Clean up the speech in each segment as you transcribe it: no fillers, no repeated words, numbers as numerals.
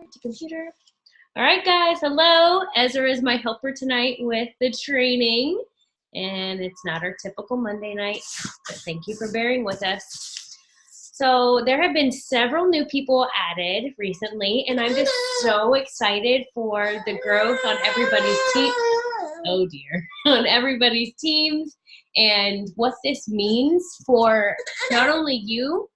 to computer. All right, guys. Hello. Ezra is my helper tonight with the training. And it's not our typical Monday night, but thank you for bearing with us. So there have been several new people added recently, and I'm just so excited for the growth on everybody's team. Oh dear, on everybody's teams and what this means for not only you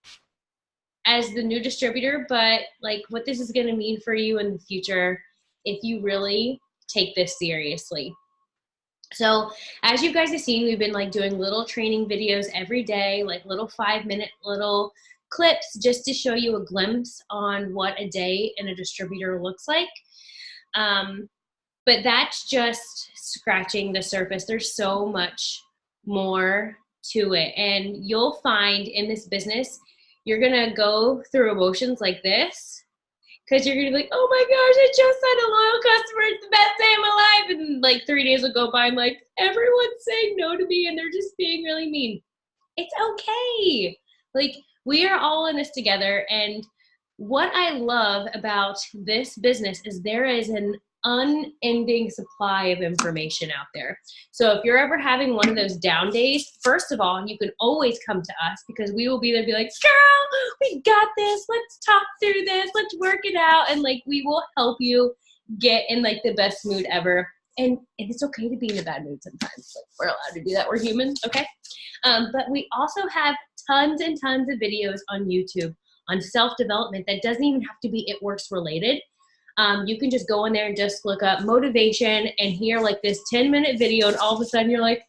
as the new distributor, but like what this is going to mean for you in the future if you really take this seriously. So as you guys have seen, we've been like doing little training videos every day, like little 5-minute little clips just to show you a glimpse on what a day in a distributor looks like. But that's just scratching the surface. There's so much more to it. And you'll find in this business, you're going to go through emotions like this because you're going to be like, oh my gosh, I just had a loyal customer. It's the best day of my life. And like 3 days will go by. I'm like, everyone's saying no to me and they're just being really mean. It's okay. Like, we are all in this together. And what I love about this business is there is an unending supply of information out there. So if you're ever having one of those down days, first of all, you can always come to us because we will be there to be like, girl, we got this. Let's talk through this. Let's work it out. And like, we will help you get in like the best mood ever. And it's okay to be in a bad mood sometimes. Like, we're allowed to do that. We're human. Okay. But we also have tons and tons of videos on YouTube on self-development that doesn't even have to be It Works related. You can just go in there and just look up motivation and hear like this 10-minute video, and all of a sudden you're like,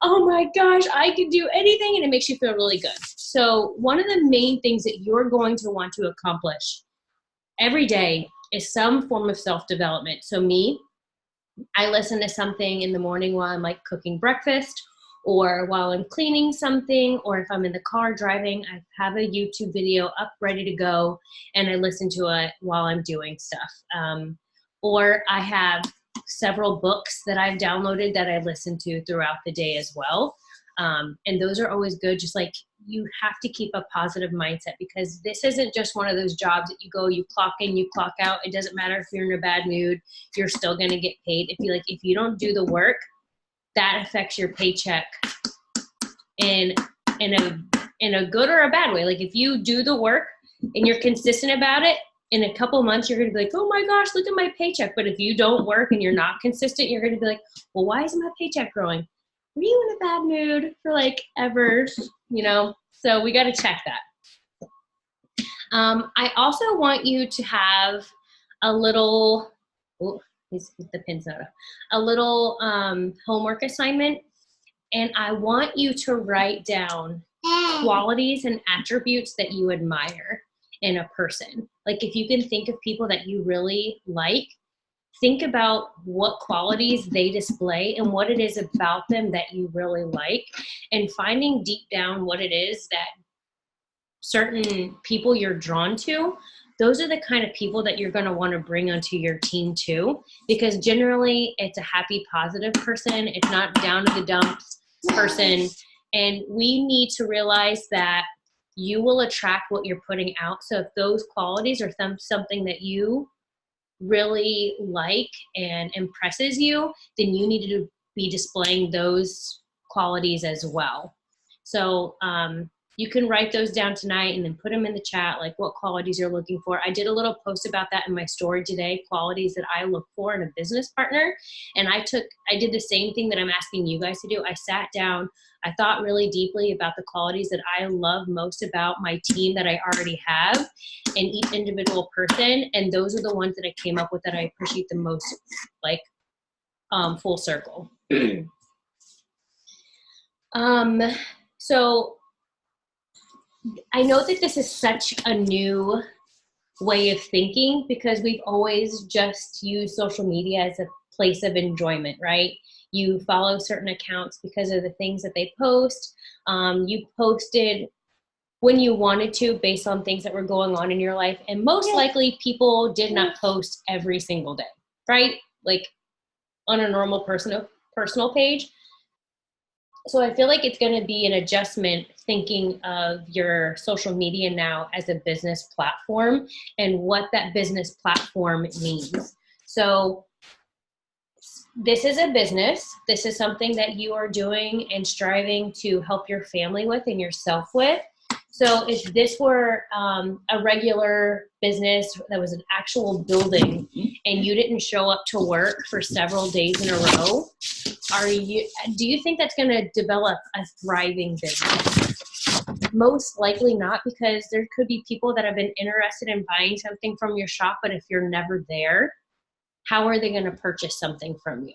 oh my gosh, I can do anything, and it makes you feel really good. So one of the main things that you're going to want to accomplish every day is some form of self-development. So me, I listen to something in the morning while I'm like cooking breakfast, or while I'm cleaning something, or if I'm in the car driving, I have a YouTube video up ready to go and I listen to it while I'm doing stuff. Or I have several books that I've downloaded that I listen to throughout the day as well. And those are always good. Just like, you have to keep a positive mindset because this isn't just one of those jobs that you go, you clock in, you clock out. It doesn't matter if you're in a bad mood, you're still going to get paid. If you don't do the work, that affects your paycheck in a good or a bad way. Like, if you do the work and you're consistent about it, in a couple of months, you're going to be like, oh my gosh, look at my paycheck. But if you don't work and you're not consistent, you're going to be like, well, why isn't my paycheck growing? Were you in a bad mood for like ever, So we got to check that. I also want you to have a little, the pin's not up, a little homework assignment. And I want you to write down qualities and attributes that you admire in a person. Like, if you can think of people that you really like, think about what qualities they display and what it is about them that you really like, and finding deep down what it is that certain people you're drawn to. Those are the kind of people that you're going to want to bring onto your team too, because generally it's a happy, positive person. It's not down to the dumps person. And we need to realize that you will attract what you're putting out. So if those qualities are something that you really like and impresses you, then you need to be displaying those qualities as well. So you can write those down tonight and then put them in the chat, like what qualities you're looking for. I did a little post about that in my story today, qualities that I look for in a business partner. And I did the same thing that I'm asking you guys to do. I sat down, I thought really deeply about the qualities that I love most about my team that I already have and each individual person. And those are the ones that I came up with that I appreciate the most, like full circle. So I know that this is such a new way of thinking because we've always just used social media as a place of enjoyment, right? You follow certain accounts because of the things that they post. You posted when you wanted to based on things that were going on in your life. And most likely people did not post every single day, right? Like on a normal personal page. So I feel like it's going to be an adjustment thinking of your social media now as a business platform and what that business platform means. So this is a business. This is something that you are doing and striving to help your family with and yourself with. So if this were a regular business that was an actual building and you didn't show up to work for several days in a row, do you think that's going to develop a thriving business? Most likely not, because there could be people that have been interested in buying something from your shop, but if you're never there, how are they going to purchase something from you?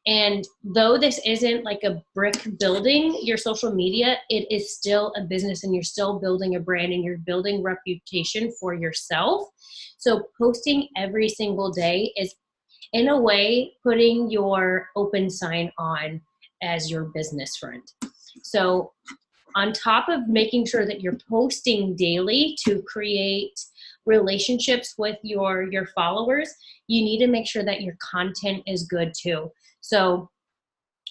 And though this isn't like a brick building, your social media, it is still a business, and you're still building a brand and you're building reputation for yourself. So posting every single day is, in a way, putting your open sign on as your business friend. So on top of making sure that you're posting daily to create relationships with your followers, you need to make sure that your content is good too. So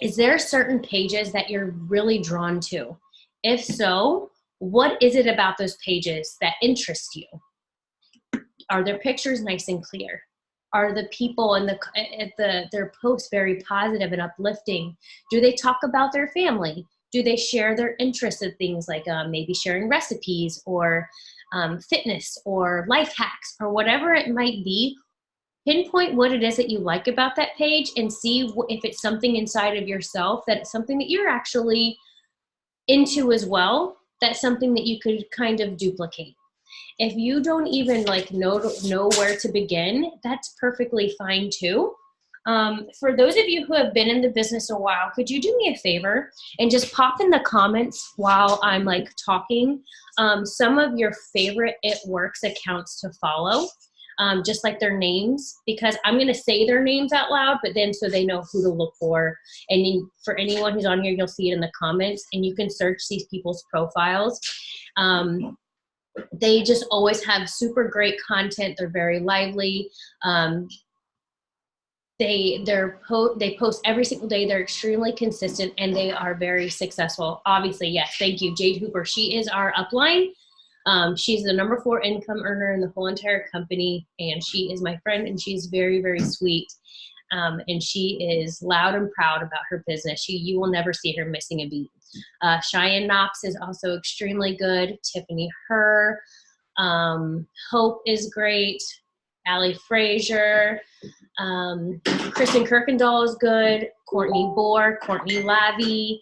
is there certain pages that you're really drawn to? If so, what is it about those pages that interest you? Are their pictures nice and clear? Are the people and their posts very positive and uplifting? Do they talk about their family? Do they share their interests in things like maybe sharing recipes or fitness or life hacks or whatever it might be? Pinpoint what it is that you like about that page and see if it's something inside of yourself that it's something that you're actually into as well. That's something that you could kind of duplicate. If you don't even like know where to begin, that's perfectly fine too. For those of you who have been in the business a while, could you do me a favor and just pop in the comments while I'm like talking some of your favorite It Works accounts to follow, just like their names, because I'm going to say their names out loud, but then so they know who to look for. And for anyone who's on here, you'll see it in the comments, and you can search these people's profiles. They just always have super great content. They're very lively. They post every single day. They're extremely consistent, and they are very successful. Obviously, yes, thank you, Jade Hooper. She is our upline. She's the number 4 income earner in the whole entire company, and she is my friend, and she's very, very sweet. And she is loud and proud about her business. You will never see her missing a beat. Cheyenne Knox is also extremely good. Tiffany Herr. Hope is great. Allie Frazier. Kristen Kirkendall is good. Courtney Bohr. Courtney Lavey.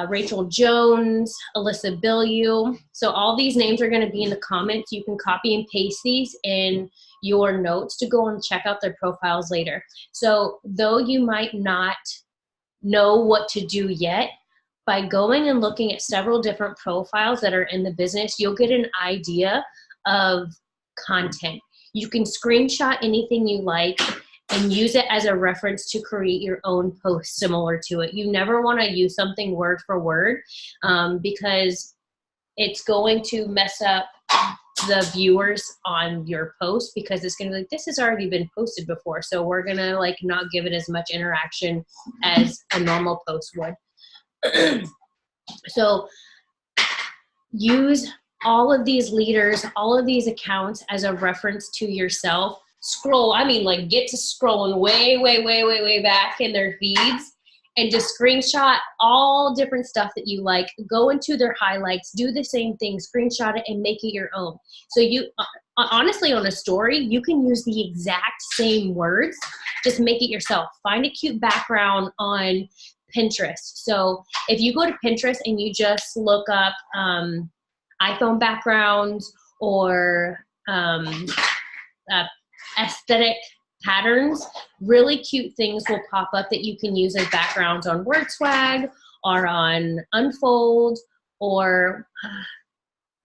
Rachel Jones, Alyssa Billieu. So all these names are going to be in the comments. You can copy and paste these in your notes to go and check out their profiles later. So though you might not know what to do yet, by going and looking at several different profiles that are in the business, you'll get an idea of content. You can screenshot anything you like and use it as a reference to create your own post similar to it. You never want to use something word for word because it's going to mess up the viewers on your post, because it's going to be like, this has already been posted before, so we're going to like not give it as much interaction as a normal post would. So use all of these leaders, all of these accounts as a reference to yourself. Scroll, I mean, like get to scrolling way back in their feeds and just screenshot all different stuff that you like. Go into their highlights, do the same thing, screenshot it and make it your own. So you, honestly, on a story, you can use the exact same words, just make it yourself. Find a cute background on Pinterest. So if you go to Pinterest and you just look up iPhone backgrounds or aesthetic patterns, really cute things will pop up that you can use as backgrounds on WordSwag or on Unfold, or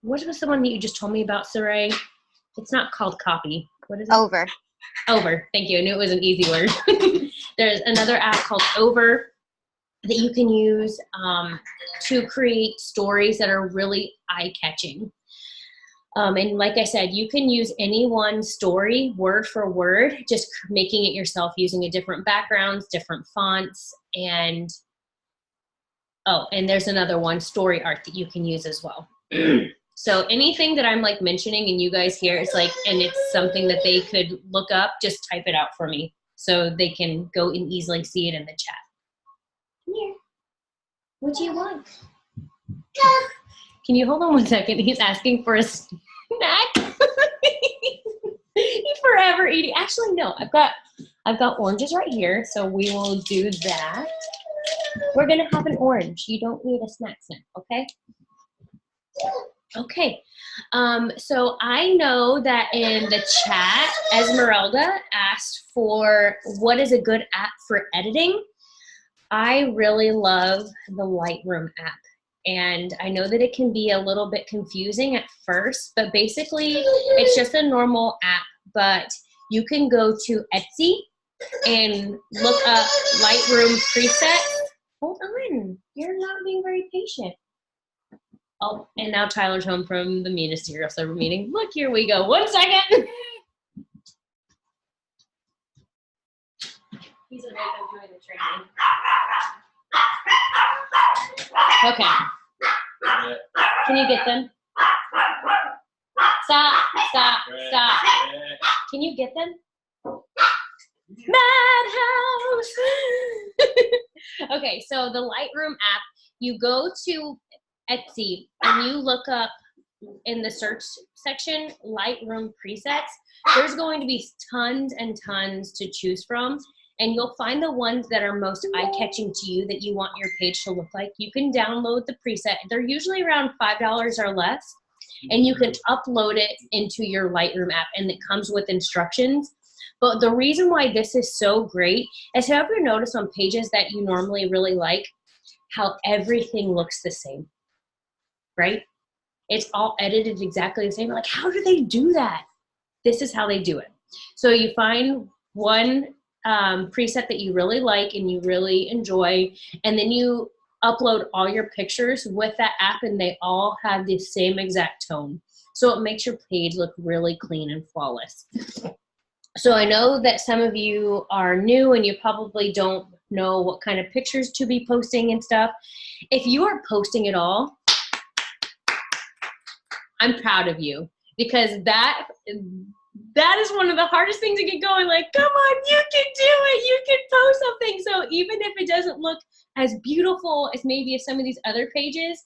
what was the one that you just told me about, Saray? It's not called Copy. What is it? Over. Over. Thank you. I knew it was an easy word. There's another app called Over that you can use to create stories that are really eye-catching. And like I said, you can use any one story word for word, just making it yourself using a different backgrounds, different fonts, and Oh, and there's another one, story art, that you can use as well. So anything that I'm like mentioning and you guys hear is like, and it's something that they could look up, just type it out for me so they can go and easily see it in the chat. Come here. What do you want? Can you hold on one second? He's asking for a snack. He's forever eating. Actually, no, I've got oranges right here, so we will do that. We're gonna have an orange. You don't need a snack, okay? Okay, so I know that in the chat, Esmeralda asked for what is a good app for editing. I really love the Lightroom app. And I know that it can be a little bit confusing at first, but basically it's just a normal app, but you can go to Etsy and look up Lightroom presets. Hold on, you're not being very patient. Oh, and now Tyler's home from the ministerial server meeting. Look, here we go. 1 second. He's awake, I'm doing the training. Okay. Can you get them? Stop, stop, stop. Can you get them? Madhouse. Okay, so the Lightroom app, you go to Etsy and you look up in the search section, Lightroom presets. There's going to be tons and tons to choose from. And you'll find the ones that are most eye-catching to you that you want your page to look like. You can download the preset. They're usually around $5 or less. And you can upload it into your Lightroom app, and it comes with instructions. But the reason why this is so great is, have you ever noticed on pages that you normally really like how everything looks the same, right? It's all edited exactly the same. Like, how do they do that? This is how they do it. So you find one preset that you really like and you really enjoy, and then you upload all your pictures with that app, and they all have the same exact tone. So it makes your page look really clean and flawless. So I know that some of you are new and you probably don't know what kind of pictures to be posting and stuff. If you are posting it all, I'm proud of you, because that is one of the hardest things to get going. Like, come on, you can do it. You can post something. So even if it doesn't look as beautiful as maybe some of these other pages,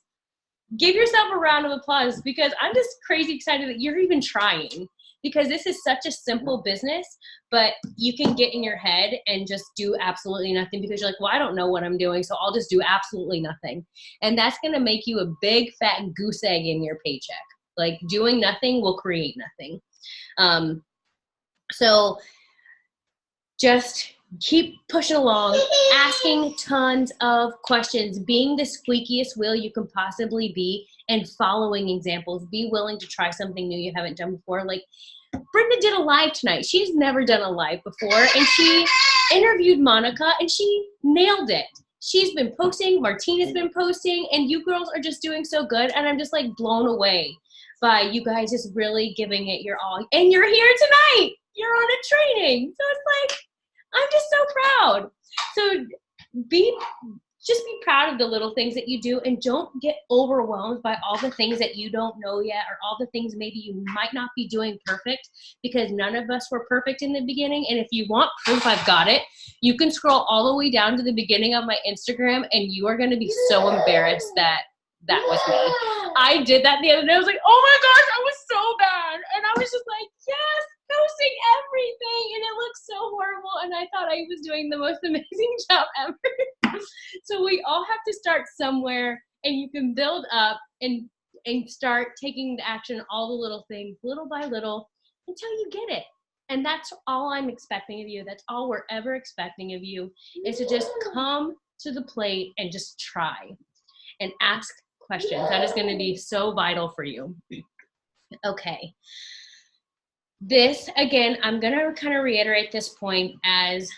give yourself a round of applause, because I'm just crazy excited that you're even trying, because this is such a simple business, but you can get in your head and just do absolutely nothing because you're like, well, I don't know what I'm doing, so I'll just do absolutely nothing. And that's going to make you a big fat goose egg in your paycheck. Like, doing nothing will create nothing. So just keep pushing along, asking tons of questions, being the squeakiest wheel you can possibly be, and following examples. Be willing to try something new you haven't done before. Like, Brenda did a live tonight. She's never done a live before, and she interviewed Monica, and she nailed it. She's been posting, Martina's been posting, and you girls are just doing so good, and I'm just like blown away by you guys just really giving it your all. And you're here tonight. You're on a training. So it's like, I'm just so proud. So just be proud of the little things that you do, and don't get overwhelmed by all the things that you don't know yet, or all the things maybe you might not be doing perfect, because none of us were perfect in the beginning. And if you want proof, I've got it. You can scroll all the way down to the beginning of my Instagram, and you are going to be so embarrassed that that was me. I did that the other day. I was like, oh my gosh, I was so bad. And I was just like, yes, posting everything, and it looks so horrible, and I thought I was doing the most amazing job ever. So we all have to start somewhere, and you can build up and start taking the action, all the little things, little by little, until you get it. And that's all I'm expecting of you. That's all we're ever expecting of you, is to just come to the plate and just try and ask questions. That is going to be so vital for you. Okay. This, again, I'm going to kind of reiterate this point as,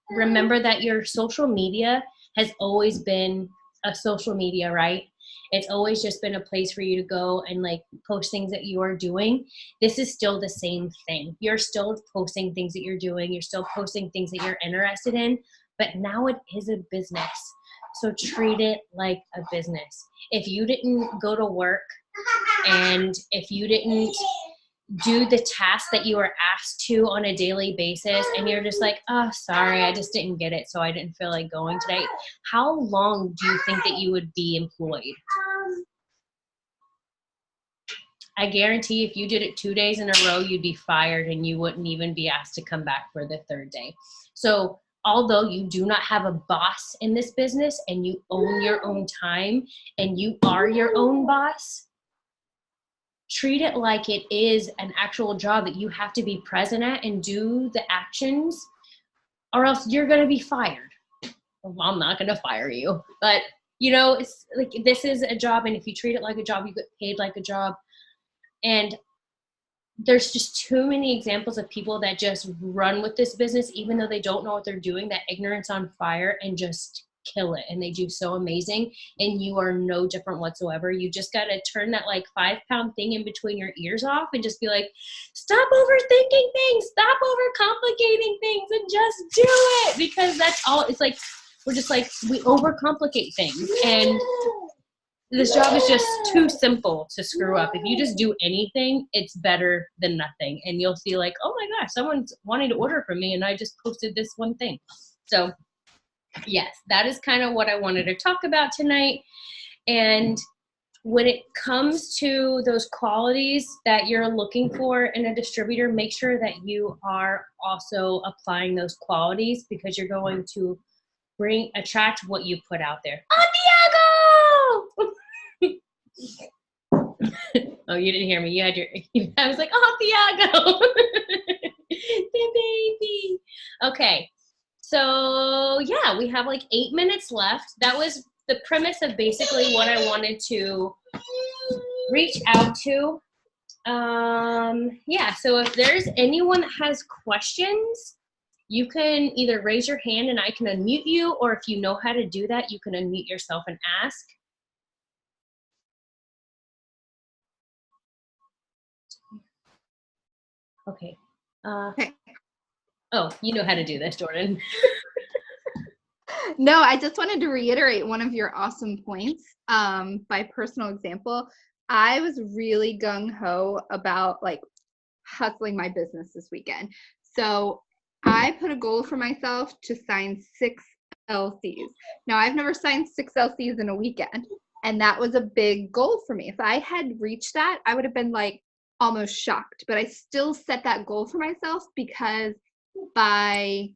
remember that your social media has always been a social media, right? It's always just been a place for you to go and like post things that you are doing. This is still the same thing. You're still posting things that you're doing. You're still posting things that you're interested in, but now it is a business. So treat it like a business. If you didn't go to work and if you didn't do the tasks that you were asked to on a daily basis and you're just like, oh, sorry, I just didn't get it, so I didn't feel like going today, how long do you think that you would be employed? I guarantee if you did it 2 days in a row, you'd be fired and you wouldn't even be asked to come back for the third day. So although you do not have a boss in this business and you own your own time and you are your own boss, treat it like it is an actual job that you have to be present at and do the actions, or else you're going to be fired. Well, I'm not going to fire you, but it's like, this is a job. And if you treat it like a job, you get paid like a job. And there's just too many examples of people that just run with this business, even though they don't know what they're doing, that ignorance on fire, and just kill it. And they do so amazing. And you are no different whatsoever. You just got to turn that like 5-pound thing in between your ears off and just be like, stop overthinking things, stop overcomplicating things, and just do it. Because that's all. It's like, we're just like, we overcomplicate things. And this job is just too simple to screw up. If you just do anything, it's better than nothing. And you'll see like, oh my gosh, someone's wanting to order from me and I just posted this one thing. So yes, that is kind of what I wanted to talk about tonight. And when it comes to those qualities that you're looking for in a distributor, make sure that you are also applying those qualities, because you're going to attract what you put out there. Santiago! Oh, you didn't hear me. You had I was like, oh, Thiago. The baby. Okay. So yeah, we have like 8 minutes left. That was the premise of basically what I wanted to reach out to. Yeah, so if there's anyone that has questions, you can either raise your hand and I can unmute you, or if you know how to do that, you can unmute yourself and ask. Okay. Oh, you know how to do this, Jordan. No, I just wanted to reiterate one of your awesome points. By personal example, I was really gung-ho about like hustling my business this weekend. So I put a goal for myself to sign 6 LCs. Now, I've never signed 6 LCs in a weekend, and that was a big goal for me. If I had reached that, I would have been like almost shocked, but I still set that goal for myself because by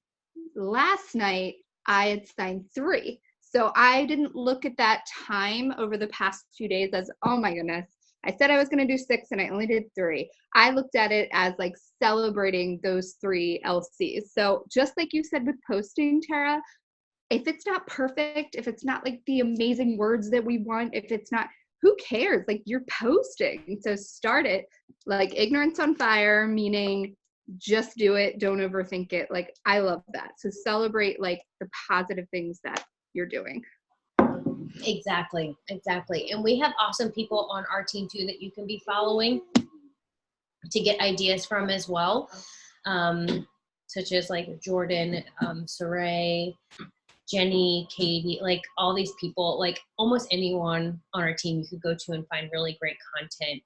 last night, I had signed 3. So I didn't look at that time over the past few days as, oh my goodness, I said I was going to do 6 and I only did 3. I looked at it as like celebrating those 3 LCs. So just like you said with posting, Tara, if it's not perfect, if it's not like the amazing words that we want, if it's not, who cares? Like, you're posting. So start it like ignorance on fire, meaning just do it. Don't overthink it. Like, I love that. So celebrate like the positive things that you're doing. Exactly. And we have awesome people on our team too that you can be following to get ideas from as well. Such as like Jordan, Saray, Jenny, Katie, like all these people, like almost anyone on our team you could go to and find really great content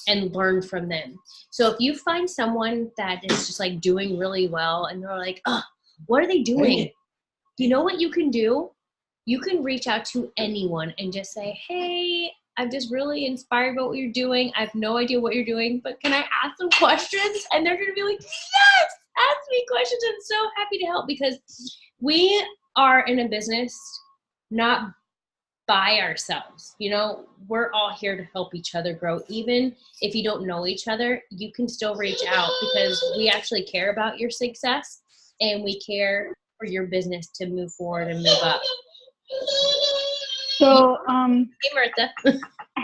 and learn from them. So if you find someone that is just like doing really well and they're like, oh, what are they doing? You know what you can do? You can reach out to anyone and just say, hey, I'm just really inspired by what you're doing. I have no idea what you're doing, but can I ask some questions? And they're going to be like, yes, ask me questions. I'm so happy to help, because we are in a business not by ourselves. You know, we're all here to help each other grow. Even if you don't know each other, you can still reach out, because we actually care about your success and we care for your business to move forward and move up. So, Hey, Martha.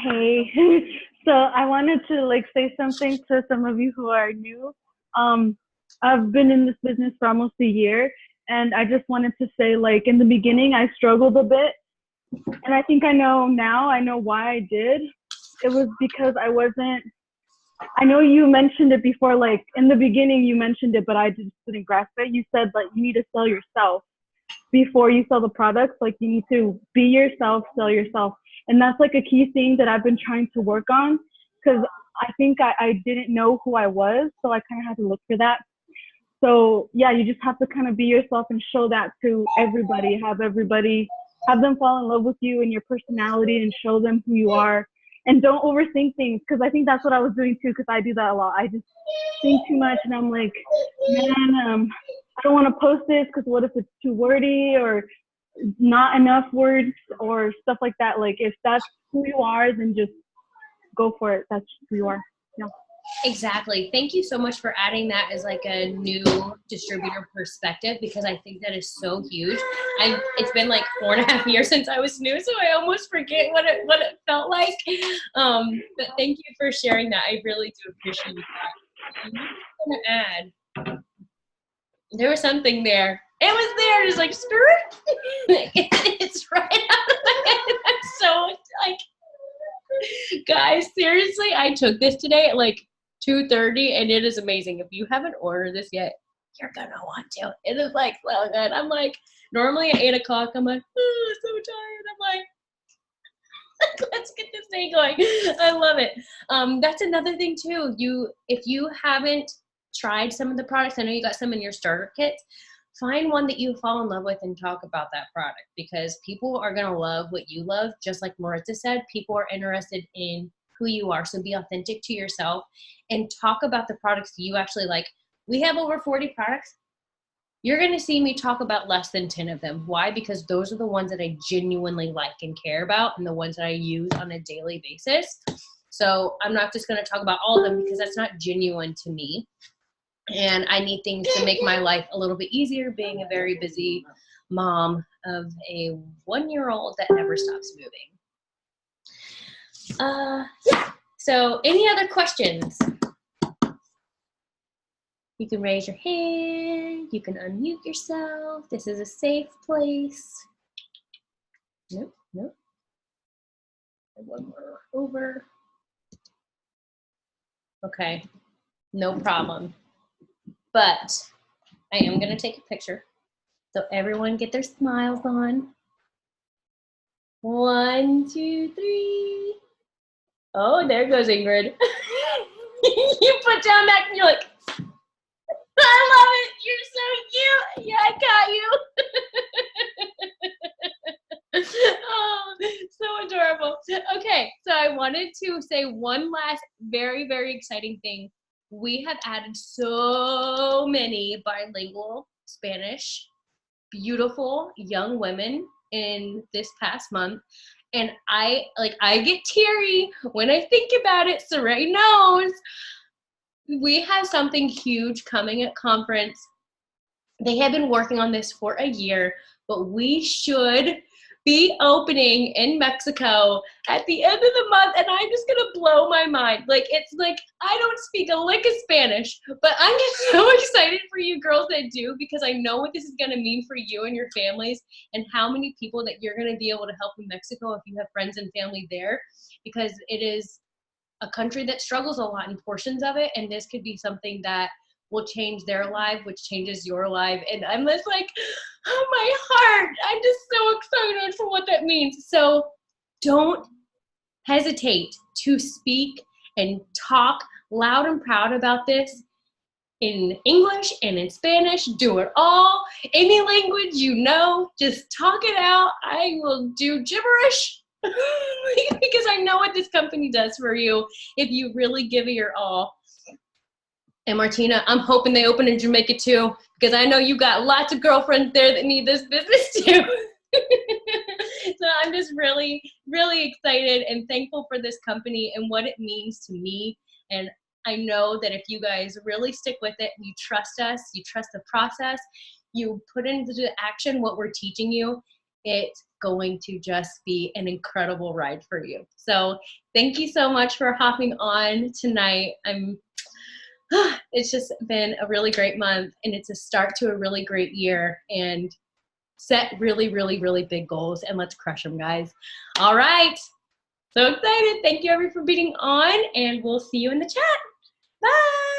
hey. So I wanted to like say something to some of you who are new. I've been in this business for almost a year, and I just wanted to say, like, in the beginning, I struggled a bit, and I think I know why I did. It was because I know you mentioned it before, like in the beginning you mentioned it, but I just didn't grasp it. You said like you need to sell yourself. before you sell the products. Like, you need to be yourself, sell yourself. And that's like a key thing that I've been trying to work on, because I think I didn't know who I was. So I kind of had to look for that. So yeah, you just have to kind of be yourself and show that to everybody, have them fall in love with you and your personality, and show them who you are. And don't overthink things, because I think that's what I was doing too, because I do that a lot. I just think too much, and I'm like, man, I don't want to post this because what if it's too wordy or not enough words or stuff like that. Like, if that's who you are, then just go for it. That's who you are. Yeah. Exactly. Thank you so much for adding that as like a new distributor perspective, because I think that is so huge. It's been like 4.5 years since I was new, so I almost forget what it felt like. But thank you for sharing that. I really do appreciate that. I'm going to add, there was something there. It was there, just like, it's right out of my head. I'm so like, guys, seriously, I took this today at like 2:30, and it is amazing. If you haven't ordered this yet, you're gonna want to. It is like so good. I'm like, normally at 8 o'clock, I'm like, oh, I'm so tired. I'm like, let's get this thing going. I love it. That's another thing too. If you haven't tried some of the products, I know you got some in your starter kits. Find one that you fall in love with and talk about that product, because people are going to love what you love. Just like Maritza said, people are interested in who you are. So be authentic to yourself and talk about the products you actually like. We have over 40 products. You're going to see me talk about less than 10 of them. Why? Because those are the ones that I genuinely like and care about, and the ones that I use on a daily basis. So I'm not just going to talk about all of them, because that's not genuine to me. And I need things to make my life a little bit easier, being a very busy mom of a 1-year-old that never stops moving. Yeah. So any other questions? You can raise your hand. You can unmute yourself. This is a safe place. Nope, nope. One more over. Okay, no problem. But I am going to take a picture so everyone get their smiles on. 1, 2, 3. Oh, there goes Ingrid. You put down that and you're like, I love it. You're so cute. Yeah, I got you. Oh, so adorable. Okay, so I wanted to say one last very, very exciting thing. We have added so many bilingual Spanish, beautiful young women in this past month. And I get teary when I think about it. Saray knows. We have something huge coming at conference. They have been working on this for a year, but we should be opening in Mexico at the end of the month, and I'm just gonna blow my mind. Like, it's like, I don't speak a lick of Spanish, but I'm just so excited for you girls that do, because I know what this is gonna mean for you and your families, and how many people that you're gonna be able to help in Mexico if you have friends and family there, because it is a country that struggles a lot in portions of it, and this could be something that will change their life, which changes your life. And I'm just like, oh, my heart, I'm just so excited for what that means. So don't hesitate to speak and talk loud and proud about this in English and in Spanish. Do it all. Any language you know, just talk it out. I will do gibberish because I know what this company does for you if you really give it your all. And Martina, I'm hoping they open in Jamaica too, because I know you got lots of girlfriends there that need this business too. So I'm just really, really excited and thankful for this company and what it means to me. And I know that if you guys really stick with it, you trust us, you trust the process, you put into action what we're teaching you, it's going to just be an incredible ride for you. So thank you so much for hopping on tonight. It's just been a really great month, and it's a start to a really great year, and set really, really, really big goals, and let's crush them, guys. All right. So excited. Thank you, everyone, for being on, and we'll see you in the chat. Bye.